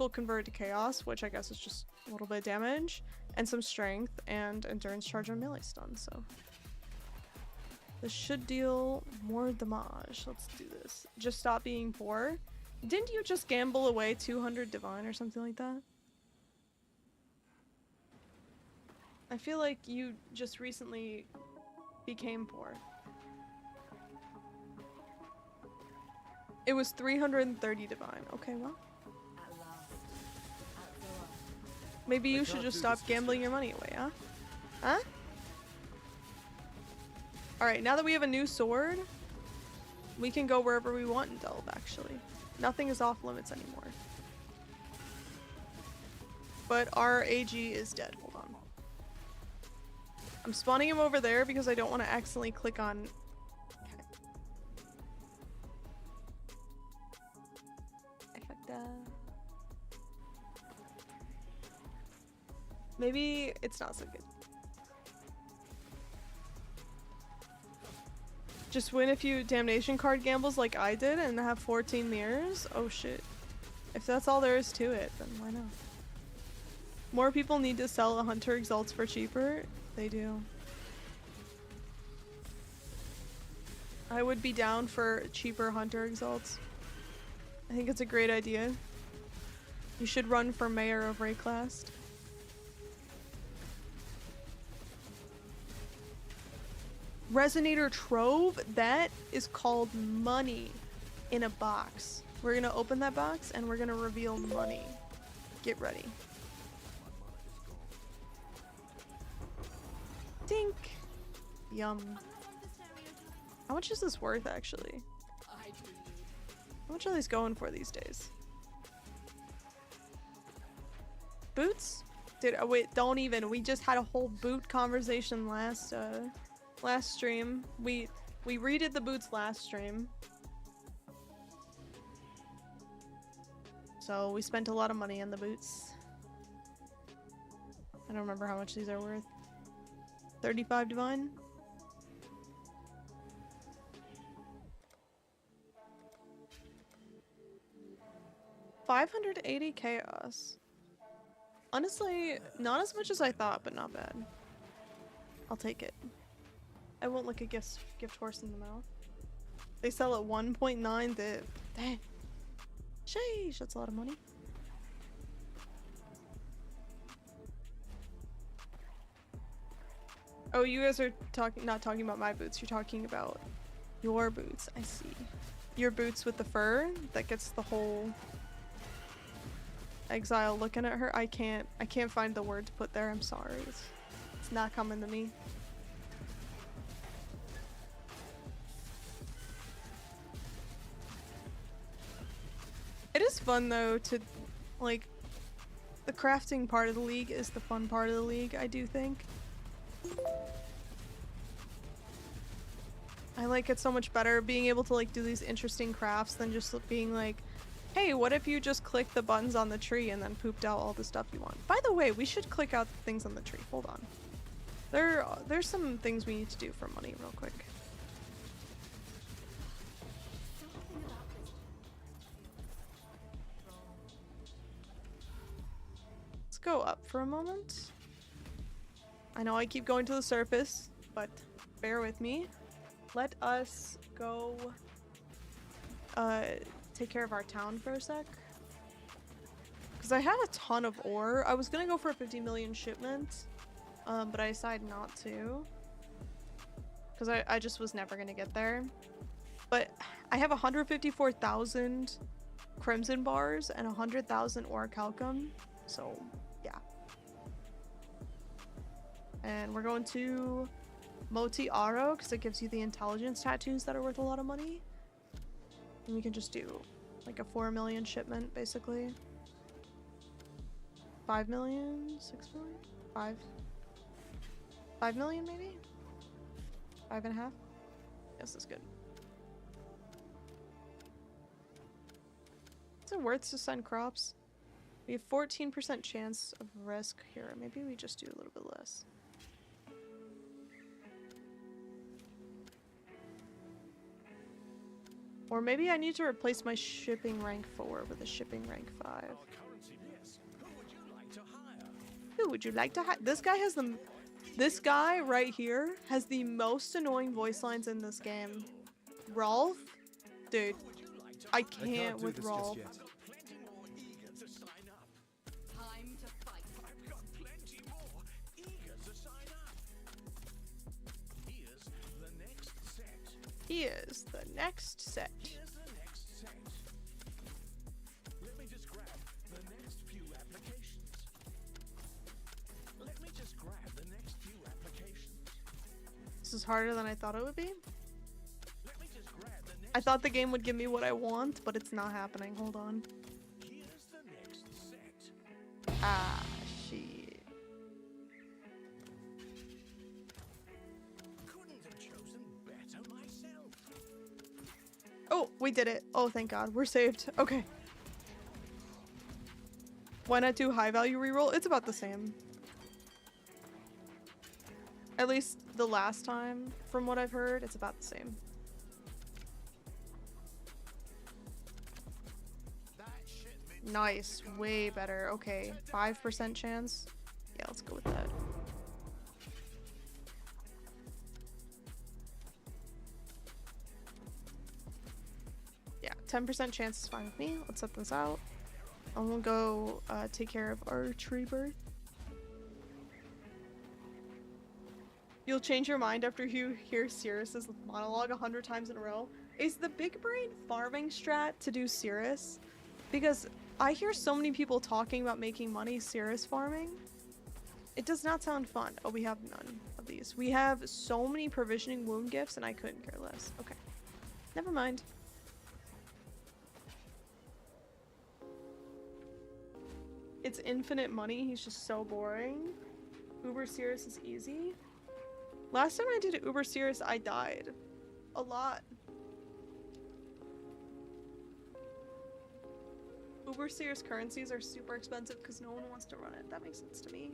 physical converted to chaos, which I guess is just a little bit of damage, and some strength and endurance charge on melee stun, so this should deal more damage. Let's do this. Just stop being poor. Didn't you just gamble away 200 divine or something like that? I feel like you just recently became poor. It was 330 divine. Okay, well. Maybe you should just stop gambling your money away, huh? Huh? Alright, now that we have a new sword, we can go wherever we want in Delve, actually. Nothing is off limits anymore. But our AG is dead. Hold on. I'm spawning him over there because I don't want to accidentally click on... Okay. I fucked up. Maybe it's not so good. Just win a few damnation card gambles like I did and have 14 mirrors? Oh shit. If that's all there is to it, then why not? More people need to sell a Hunter Exalts for cheaper? They do. I would be down for cheaper Hunter Exalts. I think it's a great idea. You should run for mayor of Rayclast. Resonator Trove? That is called money in a box. We're gonna open that box and we're gonna reveal money. Get ready. Dink! Yum. How much is this worth, actually? How much are these going for these days? Boots? Dude, oh wait, don't even. We just had a whole boot conversation last stream. We redid the boots last stream. So we spent a lot of money on the boots. I don't remember how much these are worth. 35 divine? $580 chaos. Honestly, not as much as I thought, but not bad. I'll take it. I won't look a gift horse in the mouth. They sell at 1.9. Dang. Sheesh, that's a lot of money. Oh, you guys are not talking about my boots. You're talking about your boots. I see. Your boots with the fur that gets the whole exile looking at her. I can't find the word to put there. I'm sorry. It's not coming to me. It is fun though to, like, the crafting part of the league is the fun part of the league, I do think. I like it so much better being able to like do these interesting crafts than just being like, hey, what if you just click the buttons on the tree and then pooped out all the stuff you want? By the way, we should click out the things on the tree. Hold on. There's some things we need to do for money real quick. Let's go up for a moment. I know I keep going to the surface, but bear with me. Let us go take care of our town for a sec. Because I had a ton of ore. I was gonna go for a 50 million shipment, but I decided not to. Because I just was never gonna get there. But I have 154,000 crimson bars and 100,000 orichalcum. So, yeah. And we're going to Moti Aro because it gives you the intelligence tattoos that are worth a lot of money. And we can just do like a 4 million shipment, basically. 5 million? 6 million? 5? 5 million, maybe? 5.5? Yes, that's good. Is it worth to send crops? We have 14% chance of risk here. Maybe we just do a little bit less. Or maybe I need to replace my shipping rank 4 with a shipping rank 5. Who would you like to hire? This guy has the... This guy right here has the most annoying voice lines in this game. Rolf? Dude, I can't with Rolf. Here's the next set. Let me just grab the next few applications. This is harder than I thought it would be. I thought the game would give me what I want, but it's not happening. Hold on. Here's the next set. Ah, shit. Couldn't have chosen better myself. Oh, we did it. Oh, thank God. We're saved. Okay. Why not do high value reroll? It's about the same. At least the last time, from what I've heard, it's about the same. Nice. Way better. Okay. 5% chance. Yeah, let's go with that. Yeah, 10% chance is fine with me. Let's set this out. And we'll go take care of our tree bird. You'll change your mind after you hear Cirrus's monologue 100 times in a row. Is the big brain farming strat to do Cirrus? Because I hear so many people talking about making money Cirrus farming. It does not sound fun. Oh, we have none of these. We have so many provisioning wound gifts and I couldn't care less. Okay. Never mind. It's infinite money. He's just so boring. Uber Cirrus is easy. Last time I did Uber Cirrus, I died. A lot. Uber Cirrus currencies are super expensive because no one wants to run it. That makes sense to me.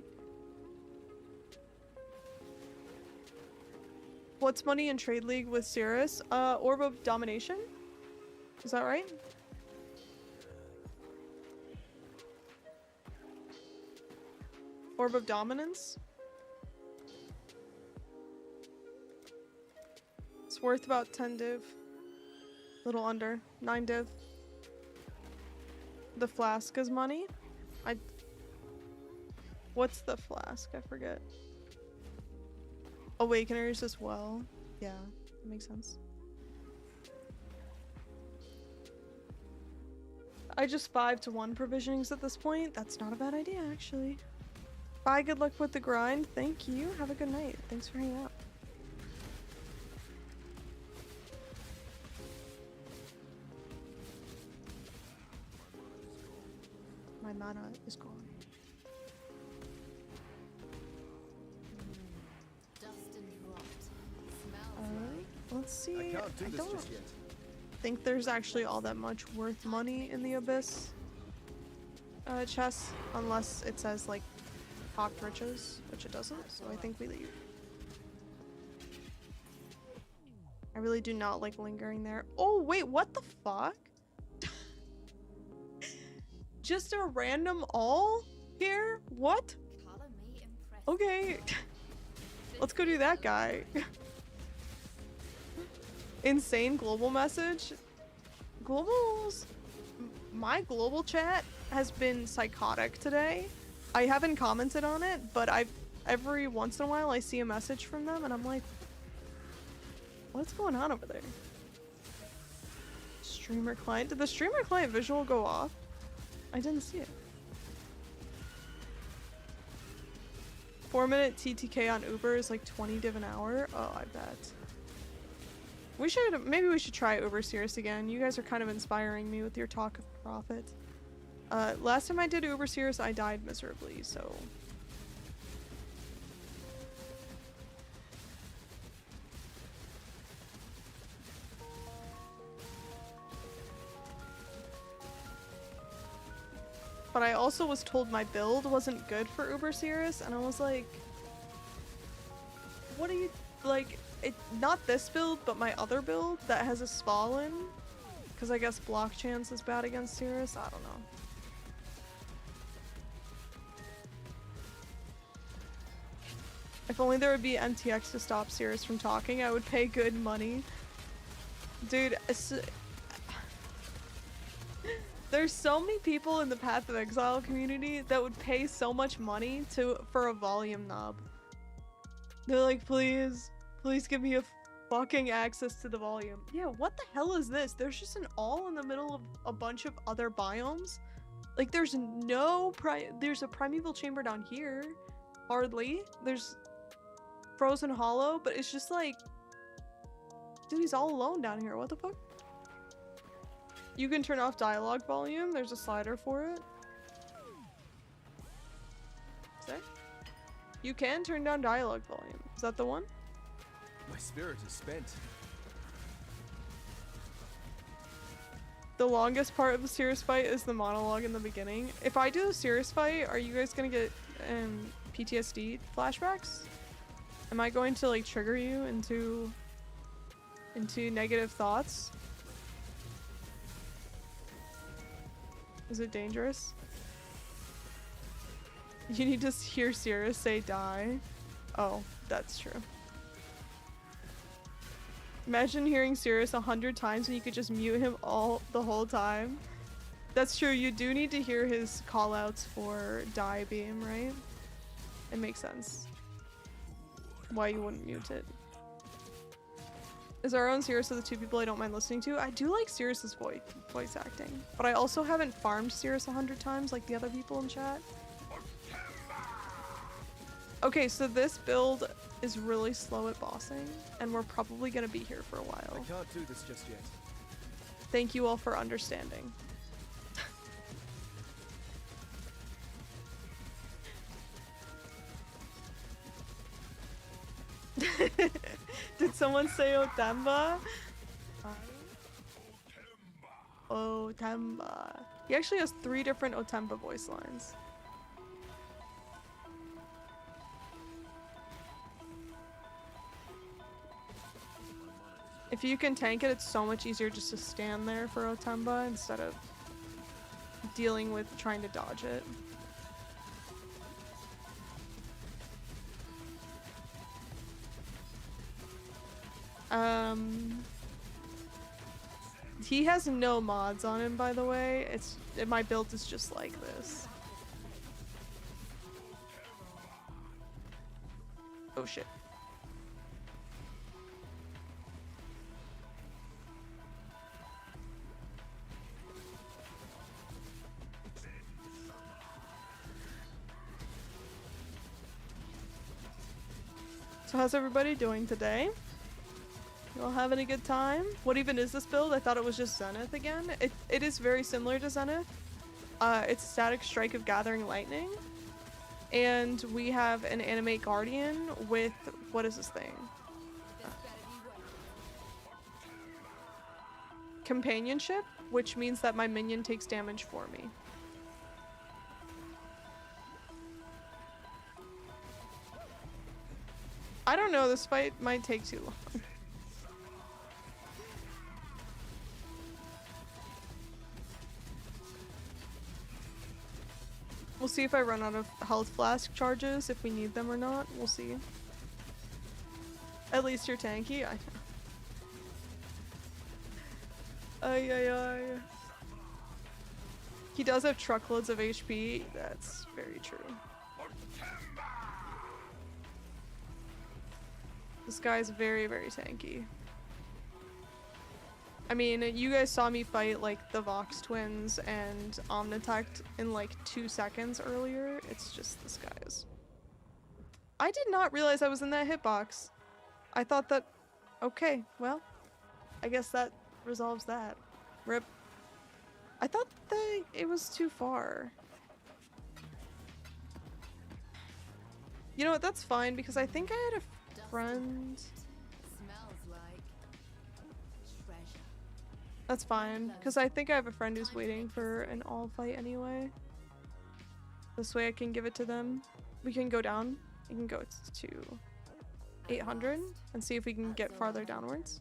What's money in Trade League with Cirrus? Orb of Domination? Is that right? Orb of Dominance? It's worth about 10 div. Little under. 9 div. The flask is money? What's the flask? I forget. Awakeners as well. Yeah, that makes sense. I just 5-to-1 provisionings at this point. That's not a bad idea, actually. Bye, good luck with the grind. Thank you. Have a good night. Thanks for hanging out. My mana is gone. Alright, let's see. I don't think there's actually all that much worth money in the Abyss chest, unless it says like Hawked Riches, which it doesn't, so I think we leave. I really do not like lingering there. Oh wait, what the fuck? Just a random all here? What? Okay. Let's go do that guy. Insane global message. Globals. My global chat has been psychotic today. I haven't commented on it, but every once in a while I see a message from them and I'm like, what's going on over there? Streamer client. Did the streamer client visual go off? I didn't see it. 4-minute TTK on Uber is like 20 div an hour. Oh, I bet. Maybe we should try Uber Cirrus again. You guys are kind of inspiring me with your talk of profit. Last time I did Uber Cirrus, I died miserably, so. But I also was told my build wasn't good for Uber Cirrus, and I was like, what are you, like, not this build, but my other build that has a Spalin, because I guess block chance is bad against Cirrus, I don't know. If only there would be NTX to stop Sirius from talking, I would pay good money. Dude, there's so many people in the Path of Exile community that would pay so much money for a volume knob. They're like, please give me a fucking access to the volume. Yeah, what the hell is this? There's just an all in the middle of a bunch of other biomes. Like, there's a primeval chamber down here. Hardly. There's Frozen Hollow, but it's just like, dude, he's all alone down here. What the fuck? You can turn off dialogue volume. There's a slider for it. Is there? You can turn down dialogue volume. Is that the one? My spirit is spent. The longest part of the Sirius fight is the monologue in the beginning. If I do the Sirius fight, are you guys gonna get PTSD flashbacks? Am I going to like trigger you into negative thoughts? Is it dangerous? You need to hear Sirius say die. Oh, that's true. Imagine hearing Sirius 100 times and you could just mute him the whole time. That's true, you do need to hear his callouts for die beam, right? It makes sense why you wouldn't mute it. Is our own Sirius of the two people I don't mind listening to? I do like Sirius's voice acting, but I also haven't farmed Sirius 100 times like the other people in chat. Okay, so this build is really slow at bossing, and we're probably gonna be here for a while. I can't do this just yet. Thank you all for understanding. Did someone say Otemba? Otemba. He actually has 3 different Otemba voice lines. If you can tank it, it's so much easier just to stand there for Otemba instead of dealing with trying to dodge it. He has no mods on him, by the way. My build is just like this. Oh shit. So how's everybody doing today? You all having a good time? What even is this build? I thought it was just Zenith again. It is very similar to Zenith. It's Static Strike of Gathering Lightning. And we have an Animate Guardian with, what is this thing? Companionship, which means that my minion takes damage for me. I don't know, this fight might take too long. We'll see if I run out of health flask charges, if we need them or not. We'll see. At least you're tanky. I know. Ay, ay, ay. He does have truckloads of HP. That's very true. This guy's very, very tanky. I mean, you guys saw me fight like the Vox twins and Omnitect in like 2 seconds earlier. It's just this guy's. I did not realize I was in that hitbox. I thought that, okay, well, I guess that resolves that. RIP. I thought that it was too far. You know what, that's fine because I think I had a friend. That's fine, because I think I have a friend who's waiting for an all fight anyway. This way I can give it to them. We can go down. We can go to 800 and see if we can get farther downwards.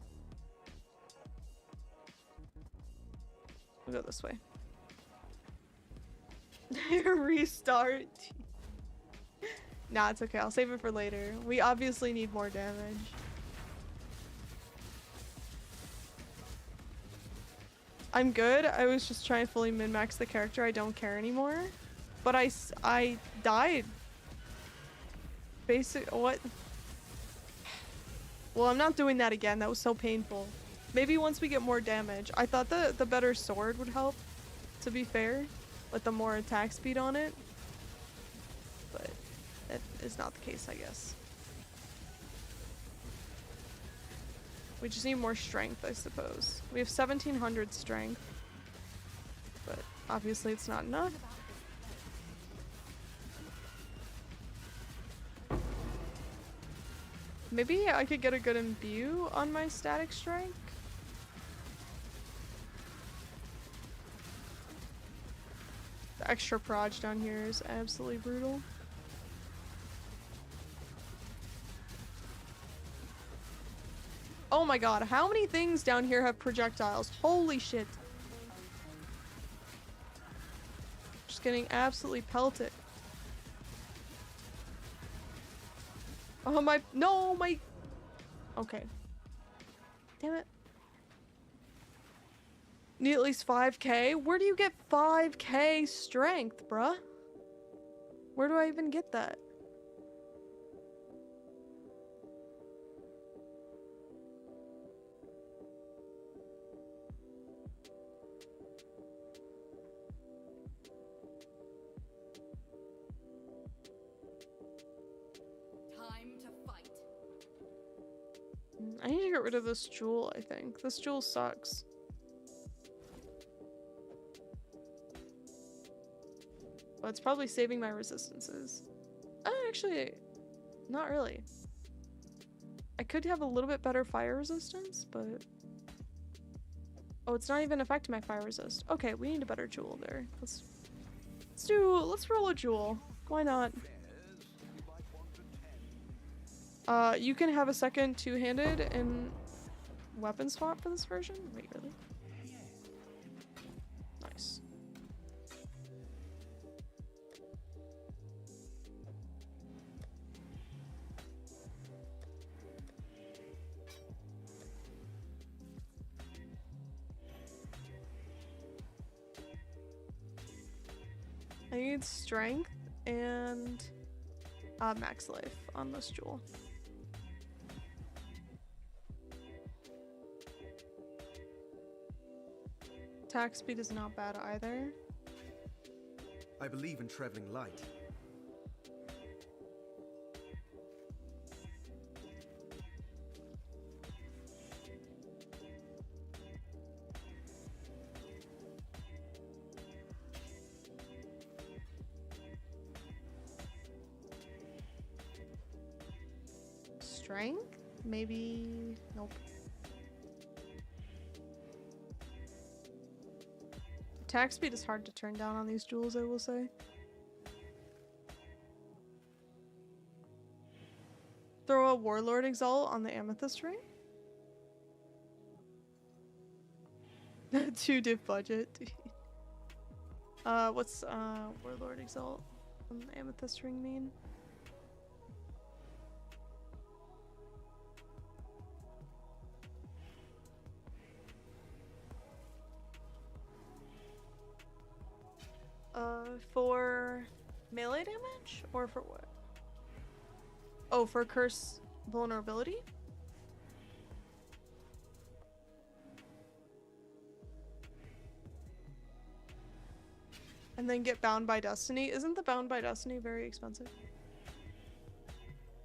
We'll go this way. Restart. Nah, it's okay. I'll save it for later. We obviously need more damage. I'm good. I was just trying to fully min-max the character. I don't care anymore. But I died. What? Well, I'm not doing that again. That was so painful. Maybe once we get more damage. I thought the better sword would help, to be fair. With the more attack speed on it. But that is not the case, I guess. We just need more strength, I suppose. We have 1700 strength. But obviously it's not enough. Maybe I could get a good imbue on my static strike. The extra proj down here is absolutely brutal. Oh my god, how many things down here have projectiles? Holy shit. Just getting absolutely pelted. Oh my, no, my, okay. Damn it. Need at least 5k? Where do you get 5k strength, bruh? Where do I even get that? I need to get rid of this jewel, I think. This jewel sucks. But it's probably saving my resistances. Actually, not really. I could have a little bit better fire resistance, but... Oh, it's not even affecting my fire resist. Okay, we need a better jewel there. Let's roll a jewel. Why not? You can have a second two-handed and weapon swap for this version? Wait, really? Nice. I need strength and max life on this jewel. Attack speed is not bad either. I believe in traveling light. Strength? Maybe... Nope. Attack speed is hard to turn down on these jewels, I will say. Throw a Warlord Exalt on the Amethyst ring? 2 div budget. What's Warlord Exalt on the Amethyst ring mean? For melee damage? Or for what? Oh, for curse vulnerability? And then get Bound by Destiny. Isn't the Bound by Destiny very expensive?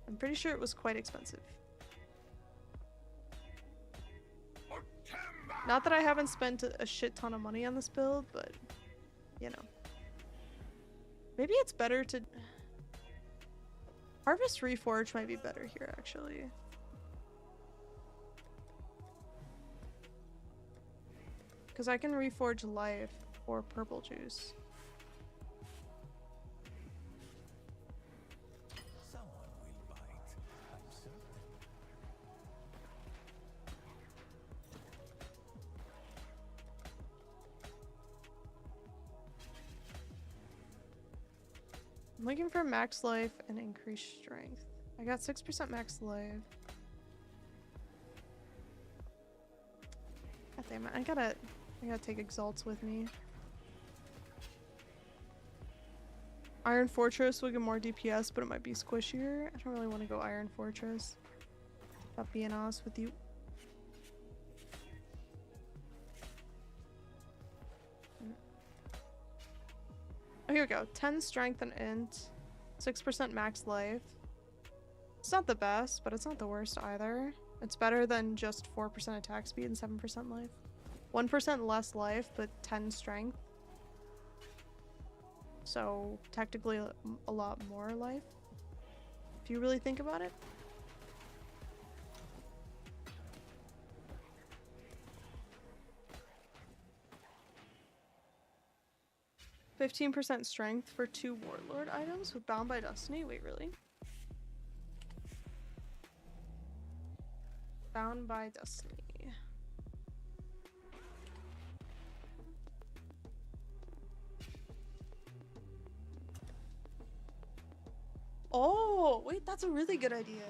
I'm pretty sure it was quite expensive. Not that I haven't spent a shit ton of money on this build, but you know. Maybe it's better to... Harvest Reforge might be better here, actually. Because I can reforge life or purple juice. Someone will bite, I'm certain. I'm looking for max life and increased strength. I got 6% max life. God damn it, I gotta take exalts with me. Iron Fortress will get more DPS, but it might be squishier. I don't really want to go Iron Fortress. If I'm being honest with you. Oh, here we go. 10 strength and int. 6% max life. It's not the best, but it's not the worst either. It's better than just 4% attack speed and 7% life. 1% less life, but 10 strength. So, technically a lot more life. If you really think about it. %15% strength for 2 Warlord items with Bound by Destiny? Wait, really? Bound by Destiny. Oh, wait, that's a really good idea.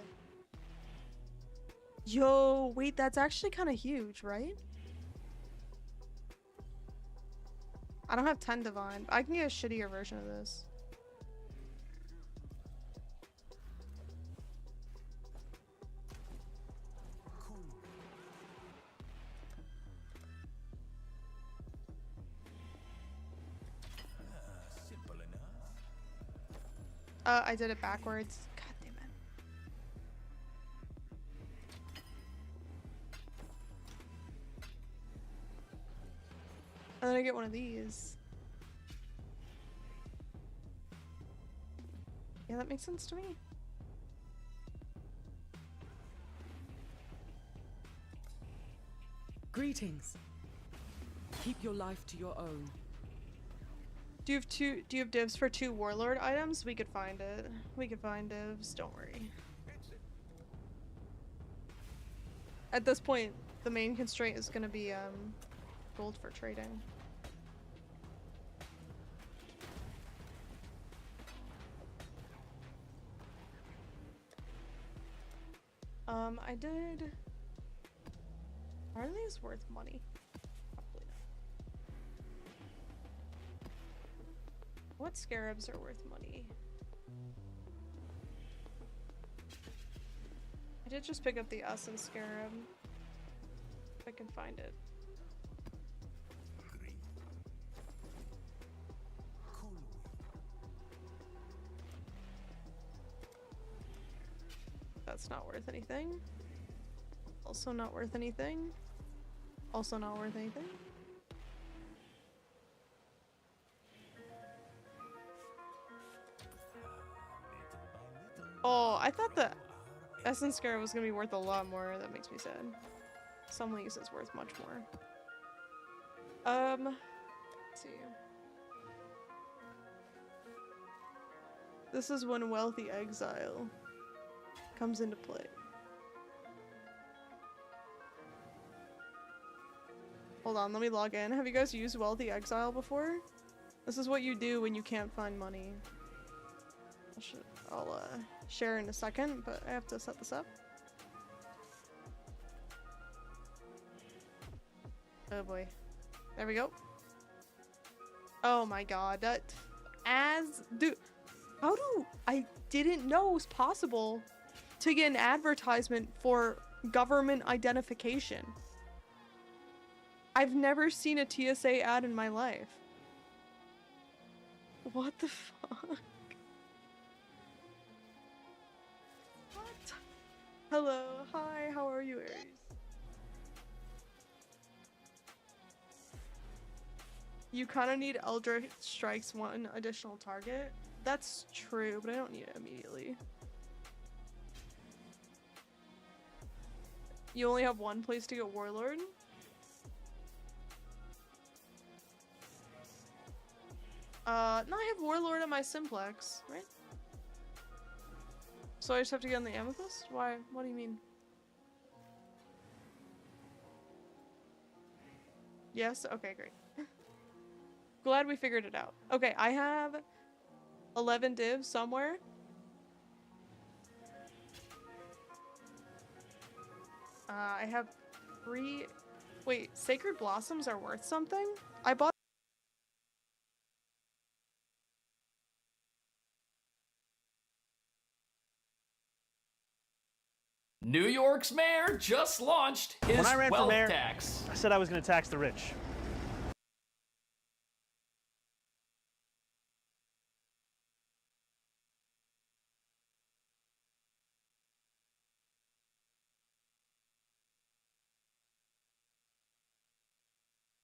Yo, wait, that's actually kind of huge, right? I don't have 10 divine, but I can get a shittier version of this. Simple enough. I did it backwards. God damn it. And then I get one of these. Yeah, that makes sense to me. Greetings. Keep your life to your own. Do you have divs for 2 Warlord items? We could find it. We could find divs, don't worry. At this point, the main constraint is gonna be gold for trading. I did. Are these worth money? Probably not. What scarabs are worth money? I did just pick up the Essence Scarab. If I can find it. That's not worth anything. Also not worth anything. Also not worth anything. Oh, I thought the Essence Scarab was gonna be worth a lot more. That makes me sad. Some leagues it's worth much more. Let's see. This is when Wealthy Exile comes into play. Hold on, let me log in. Have you guys used Wealthy Exile before? This is what you do when you can't find money. I'll share in a second, but I have to set this up. Oh boy. There we go. Oh my god, that... Dude, how do... I didn't know it was possible to get an advertisement for government identification. I've never seen a TSA ad in my life. What the fuck? What? Hello, hi, how are you, Aries? You kind of need Eldritch Strike's 1 additional target. That's true, but I don't need it immediately. You only have 1 place to get Warlord? No, I have Warlord on my Simplex, right? So I just have to get on the Amethyst? Why? What do you mean? Yes? Okay, great. Glad we figured it out. Okay, I have 11 divs somewhere. I have 3. Wait, Sacred Blossoms are worth something? I bought. New York's mayor just launched his When I ran for wealth mayor, tax. I said I was going to tax the rich.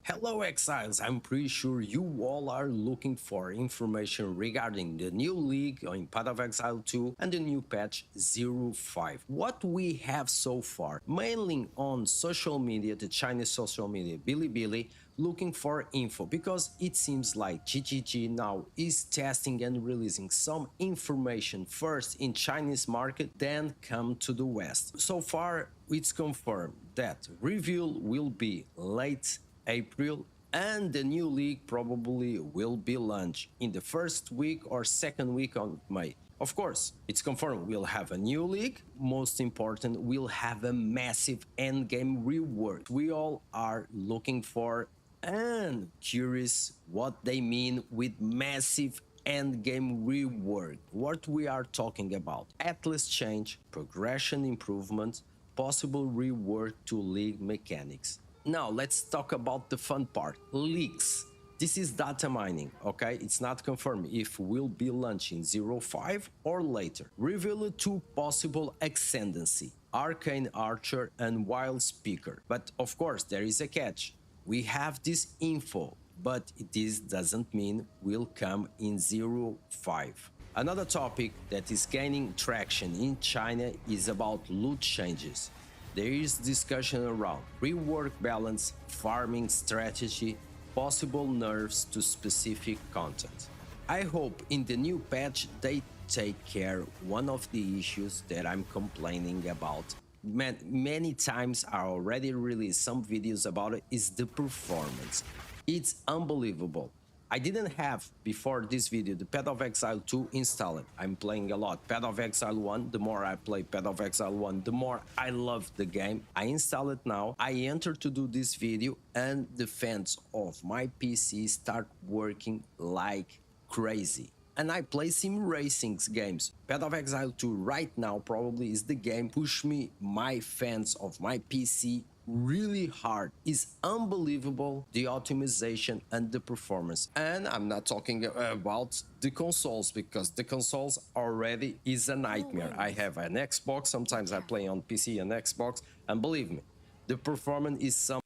Hello Exiles, I'm pretty sure you all are looking for information regarding the new league in Path of Exile 2 and the new patch 05. What we have so far, mainly on social media, the Chinese social media, Bilibili, looking for info because it seems like GGG now is testing and releasing some information first in Chinese market, then come to the West. So far, it's confirmed that reveal will be late April and the new league probably will be launched in the first week or second week of May. Of course, it's confirmed we'll have a new league. Most important, we'll have a massive endgame reward. We all are looking for and curious what they mean with massive endgame reward. What we are talking about: Atlas change, progression improvement, possible reward to league mechanics. Now let's talk about the fun part, leaks. This is data mining, okay? It's not confirmed if we'll be launching 05 or later. Reveal 2 possible ascendancy, Arcane Archer and Wild Speaker. But of course there is a catch. We have this info, but this doesn't mean we'll come in 05. Another topic that is gaining traction in China is about loot changes. There is discussion around rework balance, farming strategy, possible nerfs to specific content. I hope in the new patch they take care one of the issues that I'm complaining about. Many times I already released some videos about it, is the performance. It's unbelievable. I didn't have, before this video, the Path of Exile 2 installed. I'm playing a lot Path of Exile 1. The more I play Path of Exile 1, the more I love the game. I install it now. I enter to do this video and the fans of my PC start working like crazy. And I play sim racing games. Path of Exile 2 right now probably is the game push me, my fans of my PC, really hard. It's unbelievable, the optimization and the performance. And I'm not talking about the consoles, because the consoles already is a nightmare. I have an Xbox, sometimes I play on PC and Xbox, and believe me, the performance is some.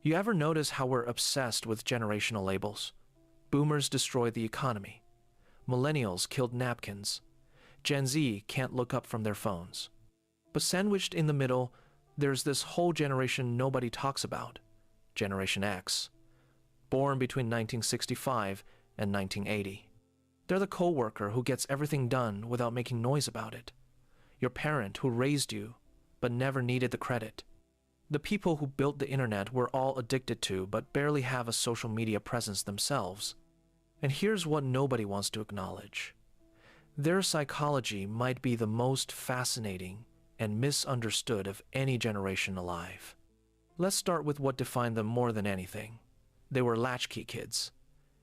You ever notice how we're obsessed with generational labels? Boomers destroyed the economy. Millennials killed napkins. Gen Z can't look up from their phones. But sandwiched in the middle, there's this whole generation nobody talks about, Generation X, born between 1965 and 1980. They're the coworker who gets everything done without making noise about it. Your parent who raised you, but never needed the credit. The people who built the internet we're all addicted to but barely have a social media presence themselves. And here's what nobody wants to acknowledge. Their psychology might be the most fascinating and misunderstood of any generation alive. Let's start with what defined them more than anything. They were latchkey kids.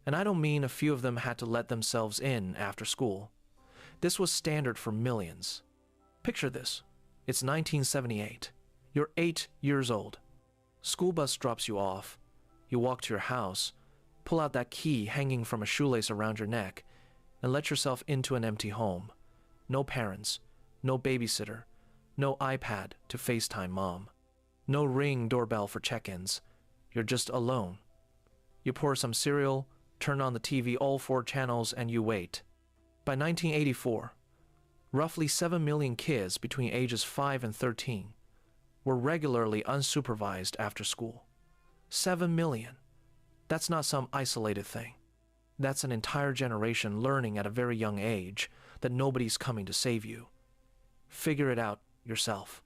And I don't mean a few of them had to let themselves in after school. This was standard for millions. Picture this. It's 1978. You're 8 years old. School bus drops you off. You walk to your house, Pull out that key hanging from a shoelace around your neck and let yourself into an empty home. No parents, no babysitter, no iPad to FaceTime mom, no Ring doorbell for check-ins. You're just alone. You pour some cereal, turn on the TV all 4 channels, and you wait. By 1984, roughly 7 million kids between ages 5 and 13 were regularly unsupervised after school. 7 million. That's not some isolated thing. That's an entire generation learning at a very young age that nobody's coming to save you. Figure it out yourself.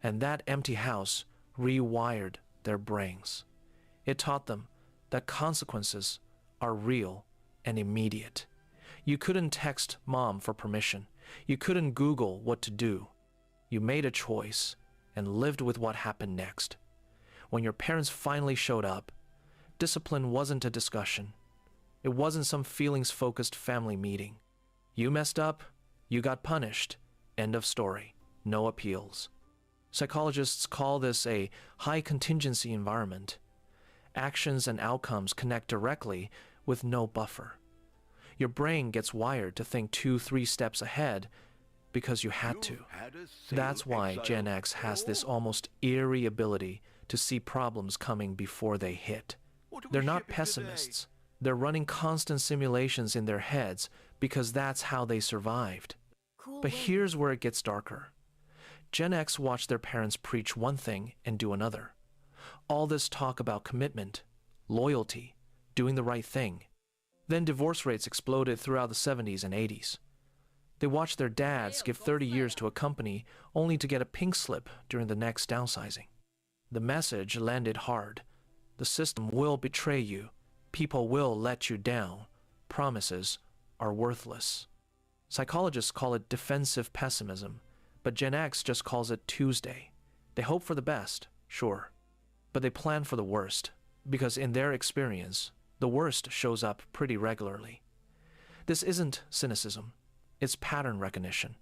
And that empty house rewired their brains. It taught them that consequences are real and immediate. You couldn't text mom for permission. You couldn't Google what to do. You made a choice and lived with what happened next. When your parents finally showed up, discipline wasn't a discussion. It wasn't some feelings-focused family meeting. You messed up, you got punished. End of story. No appeals. Psychologists call this a high-contingency environment. Actions and outcomes connect directly with no buffer. Your brain gets wired to think 2-3 steps ahead because you had to. That's why Gen X has this almost eerie ability to see problems coming before they hit. They're not pessimists. They're running constant simulations in their heads because that's how they survived. But here's where it gets darker. Gen X watched their parents preach one thing and do another. All this talk about commitment, loyalty, doing the right thing. Then divorce rates exploded throughout the 70s and 80s. They watched their dads give 30 years to a company only to get a pink slip during the next downsizing. The message landed hard. The system will betray you. People will let you down. Promises are worthless. Psychologists call it defensive pessimism, but Gen X just calls it Tuesday. They hope for the best, sure, but they plan for the worst, because in their experience, the worst shows up pretty regularly. This isn't cynicism, it's pattern recognition.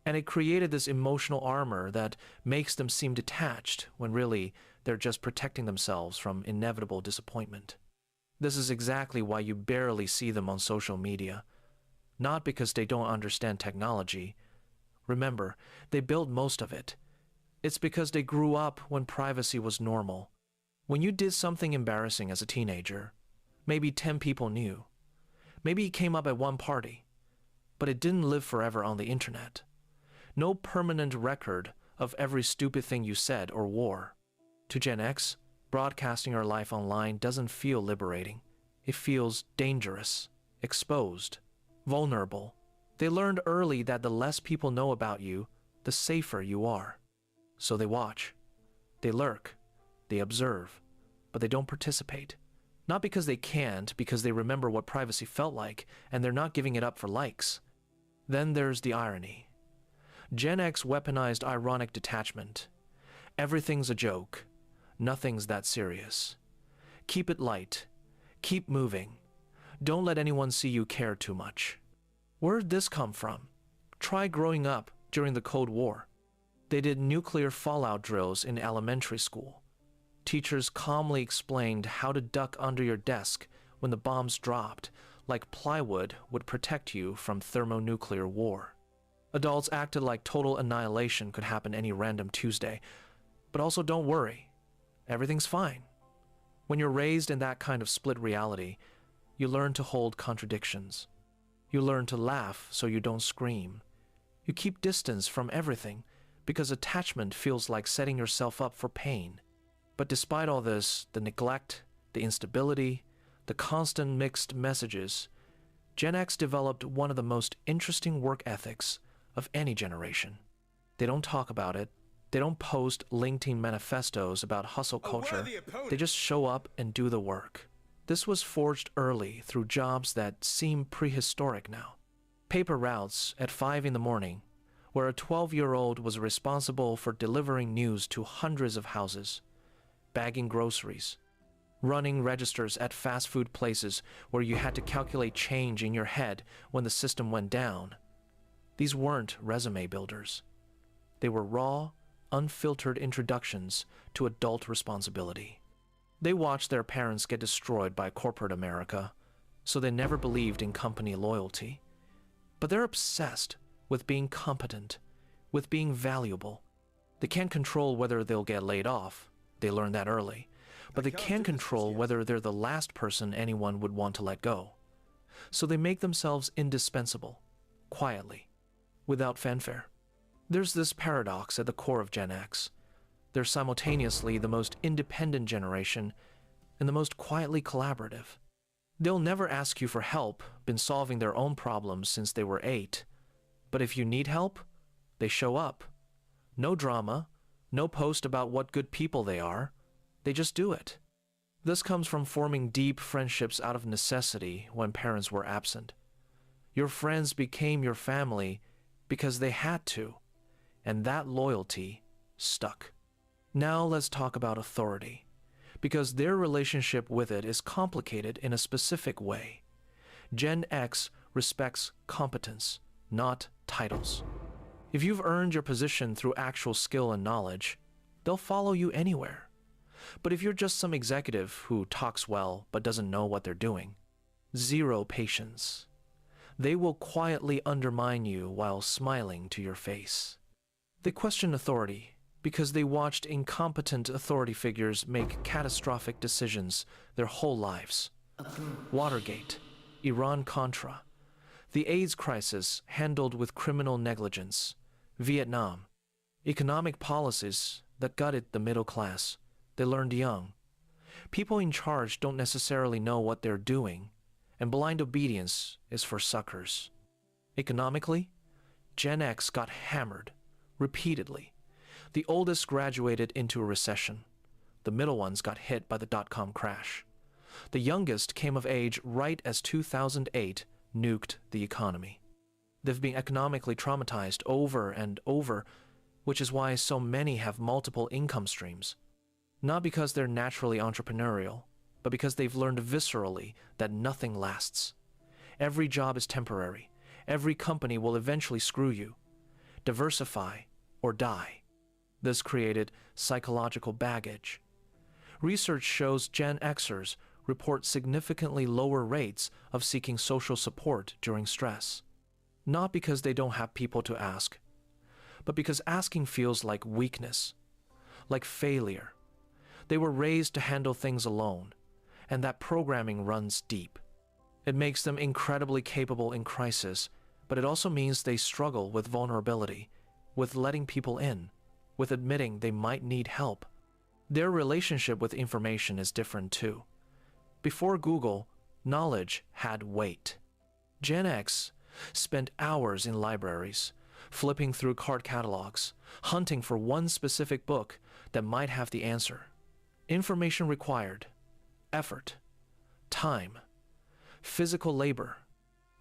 And it created this emotional armor that makes them seem detached when really they're just protecting themselves from inevitable disappointment. This is exactly why you barely see them on social media. Not because they don't understand technology. Remember, they build most of it. It's because they grew up when privacy was normal. When you did something embarrassing as a teenager, maybe 10 people knew. Maybe it came up at one party, but it didn't live forever on the internet. No permanent record of every stupid thing you said or wore. To Gen X, broadcasting your life online doesn't feel liberating. It feels dangerous, exposed, vulnerable. They learned early that the less people know about you, the safer you are. So they watch. They lurk. They observe. But they don't participate. Not because they can't, because they remember what privacy felt like, and they're not giving it up for likes. Then there's the irony. Gen X weaponized ironic detachment. Everything's a joke. Nothing's that serious. Keep it light. Keep moving. Don't let anyone see you care too much. Where'd this come from? Try growing up during the Cold War. They did nuclear fallout drills in elementary school. Teachers calmly explained how to duck under your desk when the bombs dropped, like plywood would protect you from thermonuclear war. Adults acted like total annihilation could happen any random Tuesday. But also don't worry. Everything's fine. When you're raised in that kind of split reality, you learn to hold contradictions. You learn to laugh so you don't scream. You keep distance from everything because attachment feels like setting yourself up for pain. But despite all this, the neglect, the instability, the constant mixed messages, Gen X developed one of the most interesting work ethics of any generation. They don't talk about it. They don't post LinkedIn manifestos about hustle culture. They just show up and do the work. This was forged early through jobs that seem prehistoric now. Paper routes at 5 in the morning, where a 12-year-old was responsible for delivering news to hundreds of houses, bagging groceries, running registers at fast food places where you had to calculate change in your head when the system went down. These weren't resume builders. They were raw, unfiltered introductions to adult responsibility. They watched their parents get destroyed by corporate America, so they never believed in company loyalty. But they're obsessed with being competent, with being valuable. They can't control whether they'll get laid off. They learned that early. But they can control whether they're the last person anyone would want to let go. So they make themselves indispensable, quietly, without fanfare. There's this paradox at the core of Gen X. They're simultaneously the most independent generation and the most quietly collaborative. They'll never ask you for help, been solving their own problems since they were 8. But if you need help, they show up. No drama, no post about what good people they are. They just do it. This comes from forming deep friendships out of necessity when parents were absent. Your friends became your family because they had to, and that loyalty stuck. Now let's talk about authority, because their relationship with it is complicated in a specific way. Gen X respects competence, not titles. If you've earned your position through actual skill and knowledge, they'll follow you anywhere. But if you're just some executive who talks well but doesn't know what they're doing, zero patience. They will quietly undermine you while smiling to your face. They question authority because they watched incompetent authority figures make catastrophic decisions their whole lives. Watergate, Iran-Contra, the AIDS crisis handled with criminal negligence, Vietnam, economic policies that gutted the middle class. They learned young. People in charge don't necessarily know what they're doing, and blind obedience is for suckers. Economically, Gen X got hammered repeatedly. The oldest graduated into a recession. The middle ones got hit by the dot-com crash. The youngest came of age right as 2008 nuked the economy. They've been economically traumatized over and over, which is why so many have multiple income streams. Not because they're naturally entrepreneurial, but because they've learned viscerally that nothing lasts. Every job is temporary. Every company will eventually screw you. Diversify or die. This created psychological baggage. Research shows Gen Xers report significantly lower rates of seeking social support during stress. Not because they don't have people to ask, but because asking feels like weakness, like failure. They were raised to handle things alone, and that programming runs deep. It makes them incredibly capable in crisis, but it also means they struggle with vulnerability, with letting people in, with admitting they might need help. Their relationship with information is different too. Before Google, knowledge had weight. Gen X spent hours in libraries, flipping through card catalogs, hunting for one specific book that might have the answer. Information required effort, time, physical labor,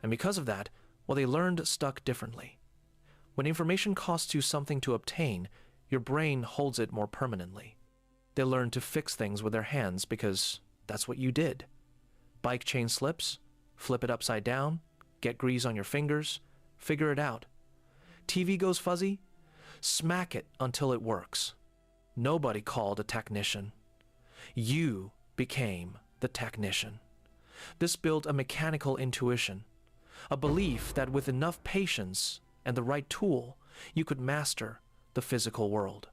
and because of that, what they learned stuck differently. When information costs you something to obtain, your brain holds it more permanently. They learn to fix things with their hands because that's what you did. Bike chain slips, flip it upside down, get grease on your fingers, figure it out. TV goes fuzzy, smack it until it works. Nobody called a technician. You became the technician. This built a mechanical intuition, a belief that with enough patience and the right tool, you could master the physical world.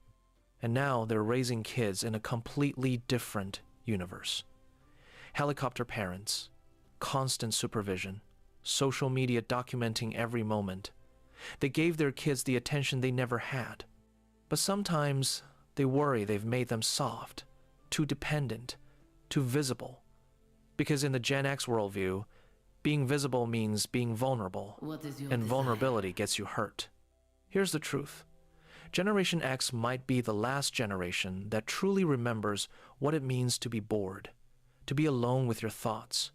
And now they're raising kids in a completely different universe. Helicopter parents, constant supervision, social media documenting every moment. They gave their kids the attention they never had. But sometimes they worry they've made them soft, too dependent, too visible. Because in the Gen X worldview, being visible means being vulnerable, and vulnerability gets you hurt. Here's the truth. Generation X might be the last generation that truly remembers what it means to be bored, to be alone with your thoughts,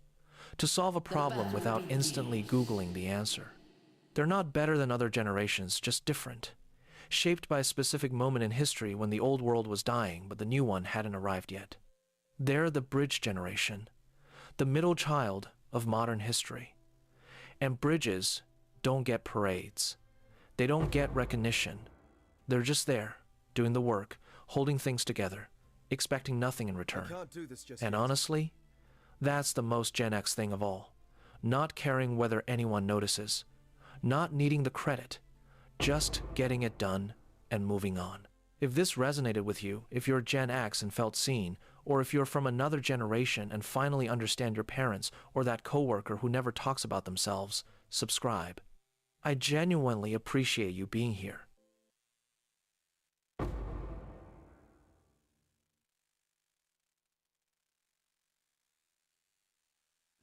to solve a problem without instantly Googling the answer. They're not better than other generations, just different, shaped by a specific moment in history when the old world was dying, but the new one hadn't arrived yet. They're the bridge generation, the middle child of modern history. And bridges don't get parades. They don't get recognition. They're just there, doing the work, holding things together, expecting nothing in I return. can't do this just And yet. honestly, that's the most Gen X thing of all. Not caring whether anyone notices. Not needing the credit. Just getting it done and moving on. If this resonated with you, if you're Gen X and felt seen, or if you're from another generation and finally understand your parents or that coworker who never talks about themselves, subscribe. I genuinely appreciate you being here.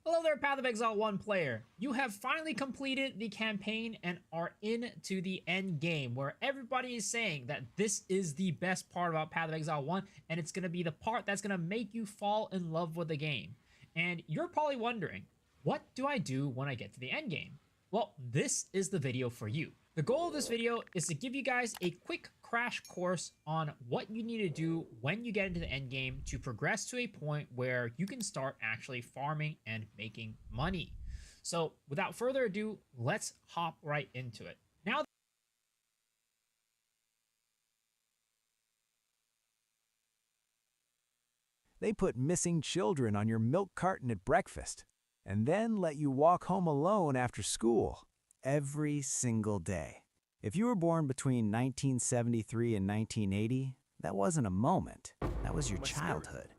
Hello there, Path of Exile 1 player. You have finally completed the campaign and are into the end game, where everybody is saying that this is the best part about Path of Exile 1, and it's going to be the part that's going to make you fall in love with the game. And you're probably wondering, what do I do when I get to the end game? Well, this is the video for you. The goal of this video is to give you guys a quick crash course on what you need to do when you get into the end game to progress to a point where you can start actually farming and making money. So without further ado, let's hop right into it. Now, they put missing children on your milk carton at breakfast and then let you walk home alone after school every single day. If you were born between 1973 and 1980, that wasn't a moment. That was your childhood.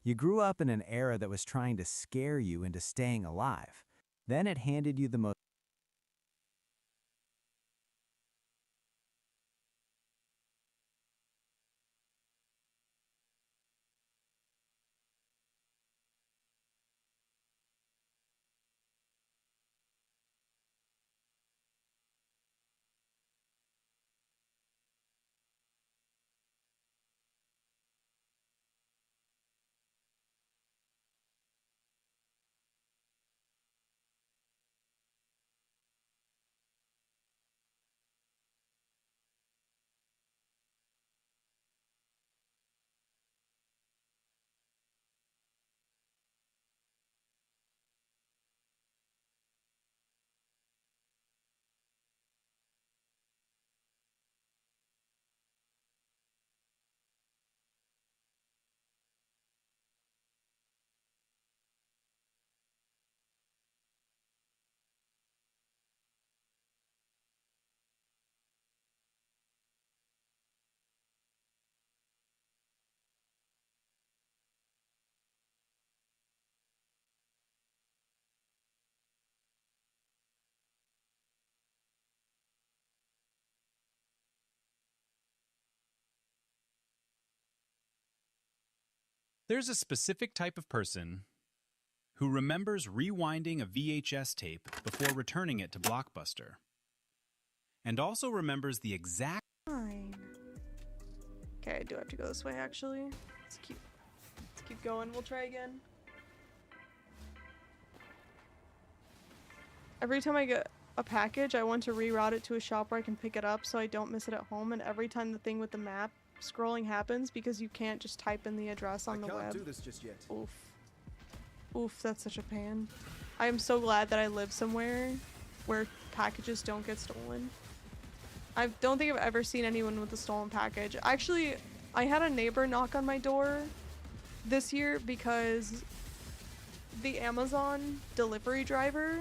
You grew up in an era that was trying to scare you into staying alive. Then it handed you the most There's a specific type of person who remembers rewinding a VHS tape before returning it to Blockbuster, and also remembers the exact... Fine. Okay, I do have to go this way actually. Let's keep going. We'll try again. Every time I get a package, I want to reroute it to a shop where I can pick it up so I don't miss it at home, and every time the thing with the map scrolling happens because you can't just type in the address on the web. I can't do this just yet. Oof. Oof, that's such a pain. I am so glad that I live somewhere where packages don't get stolen. I don't think I've ever seen anyone with a stolen package. Actually, I had a neighbor knock on my door this year because the Amazon delivery driver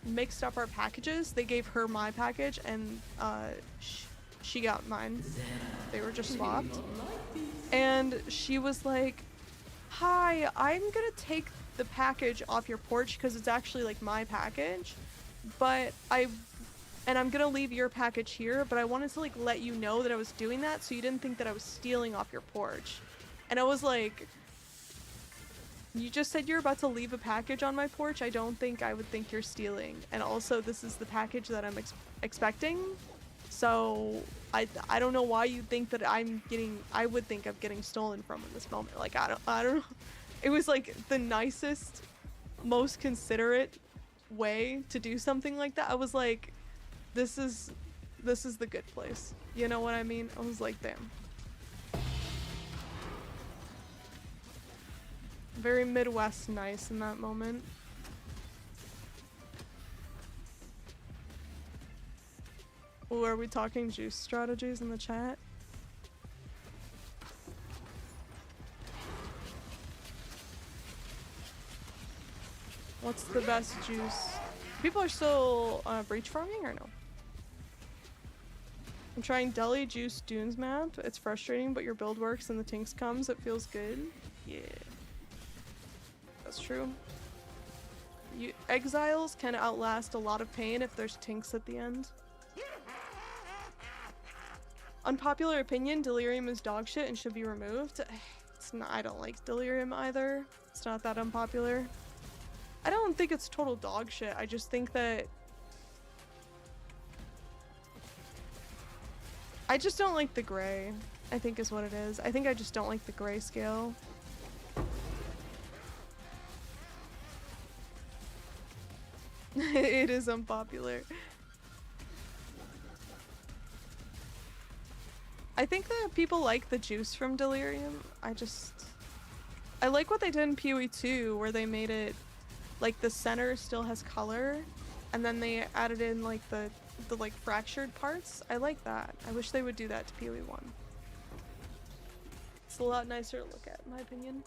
mixed up our packages. They gave her my package and she got mine. They were just swapped. And she was like, "Hi, I'm gonna take the package off your porch because it's actually like my package, but I'm gonna leave your package here, but I wanted to like let you know that I was doing that so you didn't think that I was stealing off your porch." And I was like, "You just said you're about to leave a package on my porch. I don't think I would think you're stealing. And also this is the package that I'm expecting. So I don't know why you think that I would think of getting stolen from in this moment." Like, I don't know. It was like the nicest, most considerate way to do something like that. I was like, this is the good place. You know what I mean? I was like, damn. Very Midwest nice in that moment. Ooh, are we talking juice strategies in the chat? What's the best juice? People are still breach farming or no? I'm trying Deli Juice Dunes map. It's frustrating, but your build works and the Tinks comes. It feels good. Yeah. That's true. Exiles can outlast a lot of pain if there's Tinks at the end. Unpopular opinion, Delirium is dog shit and should be removed. It's not, I don't like Delirium either. It's not that unpopular. I don't think it's total dog shit. I just think that I just don't like the gray, I think is what it is. I think I just don't like the grayscale. It is unpopular. I think that people like the juice from Delirium. I like what they did in PoE 2 where they made it like the center still has color and then they added in like the like fractured parts. I like that. I wish they would do that to PoE 1. It's a lot nicer to look at in my opinion.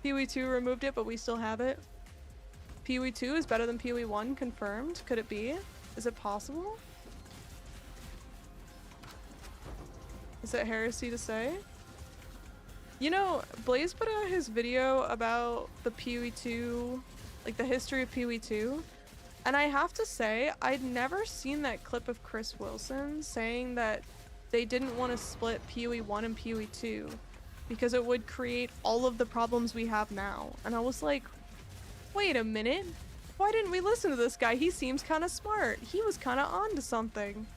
PoE 2 removed it, but we still have it. PoE 2 is better than PoE 1, confirmed. Could it be? Is it possible? Is it heresy to say? You know, Blaze put out his video about the PoE 2, like the history of PoE 2, and I have to say, I'd never seen that clip of Chris Wilson saying that they didn't want to split PoE 1 and PoE 2 because it would create all of the problems we have now. And I was like, wait a minute, why didn't we listen to this guy? He seems kind of smart. He was kind of onto something.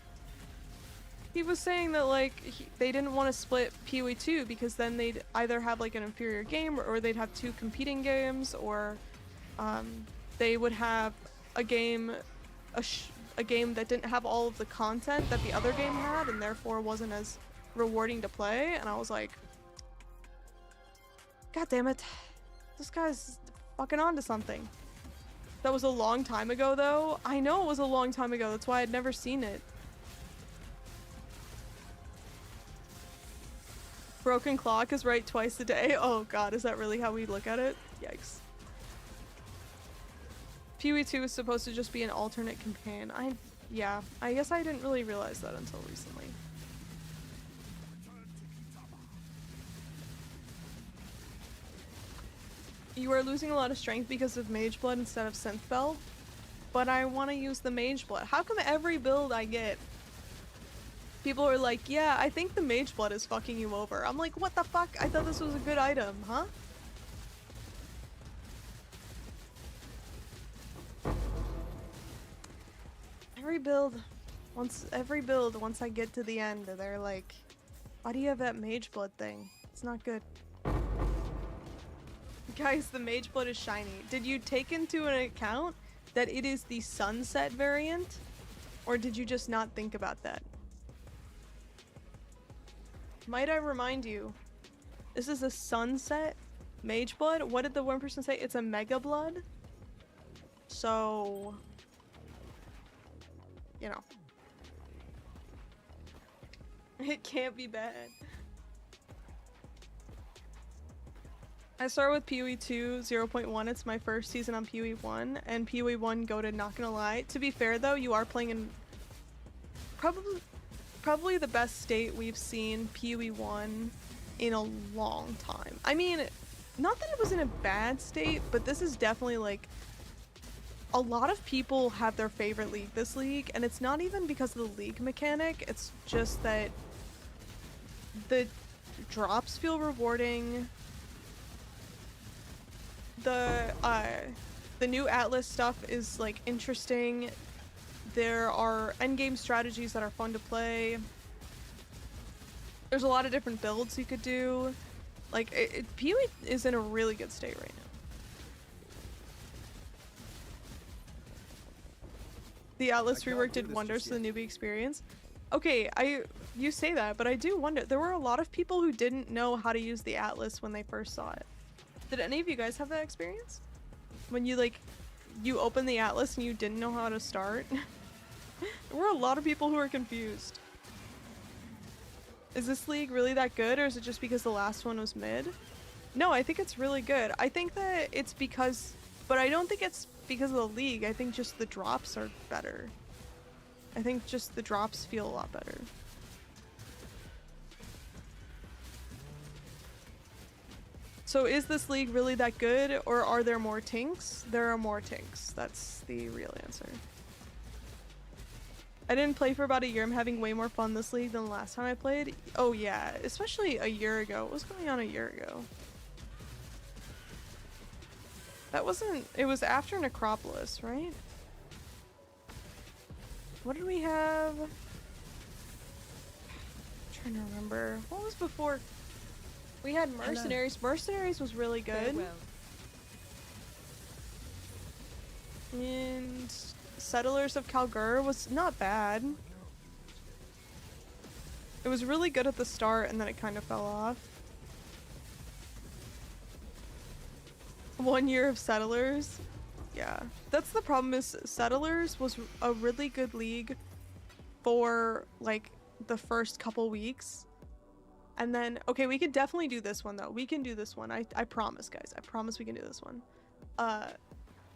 He was saying that like they didn't want to split PoE 2 because then they'd either have like an inferior game or they'd have two competing games, or they would have a game that didn't have all of the content that the other game had and therefore wasn't as rewarding to play. And I was like, God damn it, this guy's fucking onto something. That was a long time ago though. I know it was a long time ago, that's why I'd never seen it. Broken clock is right twice a day. Oh god, is that really how we look at it? Yikes. PoE 2 is supposed to just be an alternate campaign. Yeah, I guess I didn't really realize that until recently. You are losing a lot of strength because of Mage Blood instead of Synth Bell, but I want to use the Mage Blood. How come every build I get, people are like, yeah, I think the Mage Blood is fucking you over. I'm like, what the fuck? I thought this was a good item, huh? Every build, once I get to the end, they're like, why do you have that Mage Blood thing? It's not good. Guys, the Mage Blood is shiny. Did you take into an account that it is the sunset variant? Or did you just not think about that? Might I remind you, this is a sunset Mage Blood. What did the one person say? It's a Mega Blood. So, you know. It can't be bad. I started with PoE 2 0.1. It's my first season on PoE 1, and PoE 1 goated, not gonna lie. To be fair though, you are playing in probably the best state we've seen PoE 1 in a long time. I mean, not that it was in a bad state, but this is definitely like, a lot of people have their favorite league this league, and it's not even because of the league mechanic, it's just that the drops feel rewarding. The new Atlas stuff is like interesting. There are endgame strategies that are fun to play. There's a lot of different builds you could do. Like, PoE is in a really good state right now. The Atlas rework did wonders to the newbie experience. Okay, you say that, but I do wonder. There were a lot of people who didn't know how to use the Atlas when they first saw it. Did any of you guys have that experience? When you open the Atlas and you didn't know how to start? There were a lot of people who were confused. Is this league really that good, or is it just because the last one was mid? No, I think it's really good. I think that it's because, but I don't think it's because of the league. I think just the drops are better. I think just the drops feel a lot better. So is this league really that good, or are there more tinks? There are more tinks. That's the real answer. I didn't play for about a year. I'm having way more fun this league than the last time I played. Oh yeah, especially a year ago. What was going on a year ago? That wasn't... It was after Necropolis, right? What did we have? I'm trying to remember. What was before? We had Mercenaries. Hello. Mercenaries was really good. Farewell. And Settlers of Kalgur was not bad. It was really good at the start and then it kind of fell off. 1 year of Settlers. Yeah. That's the problem, is Settlers was a really good league for like the first couple weeks. And then, okay, we could definitely do this one though. We can do this one. I promise, guys. I promise we can do this one.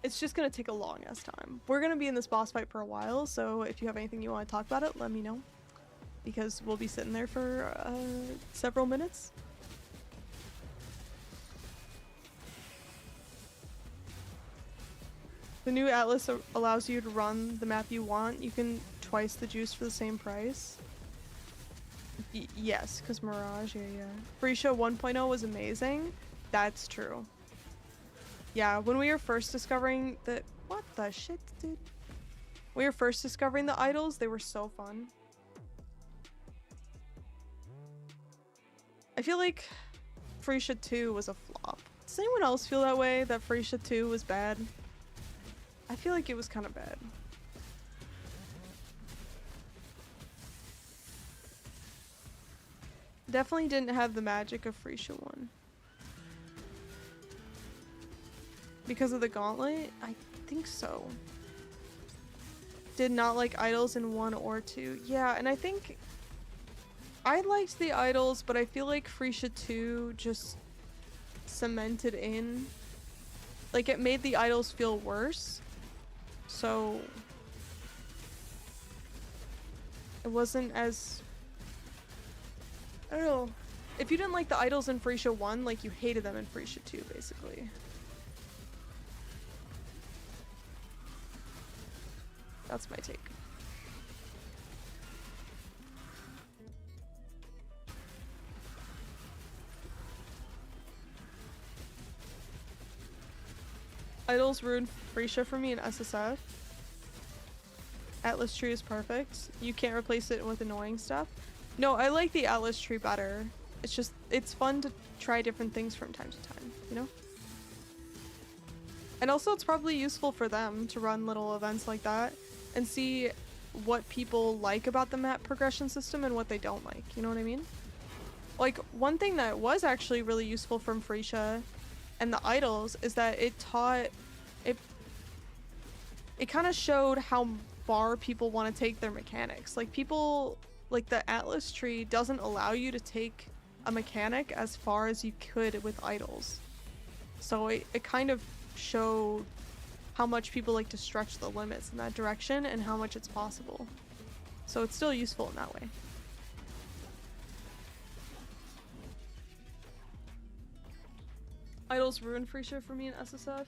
It's just gonna take a long ass time. We're gonna be in this boss fight for a while, so if you have anything you want to talk about it, let me know. Because we'll be sitting there for several minutes. The new Atlas allows you to run the map you want. You can twice the juice for the same price. Yes, because Mirage, yeah. Freesia 1.0 was amazing. That's true. Yeah, when we were first discovering the... What the shit, dude? We were first discovering the idols, they were so fun. I feel like Freesia 2 was a flop. Does anyone else feel that way? That Freesia 2 was bad? I feel like it was kind of bad. Definitely didn't have the magic of Freesia 1. Because of the gauntlet? I think so. Did not like idols in 1 or 2. Yeah, and I think I liked the idols, but I feel like Freesia 2 just cemented in. Like, it made the idols feel worse. So it wasn't as... I don't know. If you didn't like the idols in Freesia 1, like, you hated them in Freesia 2, basically. That's my take. Idols ruined Freesia for me in SSF. Atlas tree is perfect. You can't replace it with annoying stuff. No, I like the Atlas tree better. It's just, it's fun to try different things from time to time, you know? And also it's probably useful for them to run little events like that and see what people like about the map progression system and what they don't like, you know what I mean? Like, one thing that was actually really useful from Freesia and the idols is that it taught, it kind of showed how far people want to take their mechanics. Like, people, like, the Atlas tree doesn't allow you to take a mechanic as far as you could with idols. So it kind of showed how much people like to stretch the limits in that direction and how much it's possible. So it's still useful in that way. Idols ruined Freesia for me in SSF.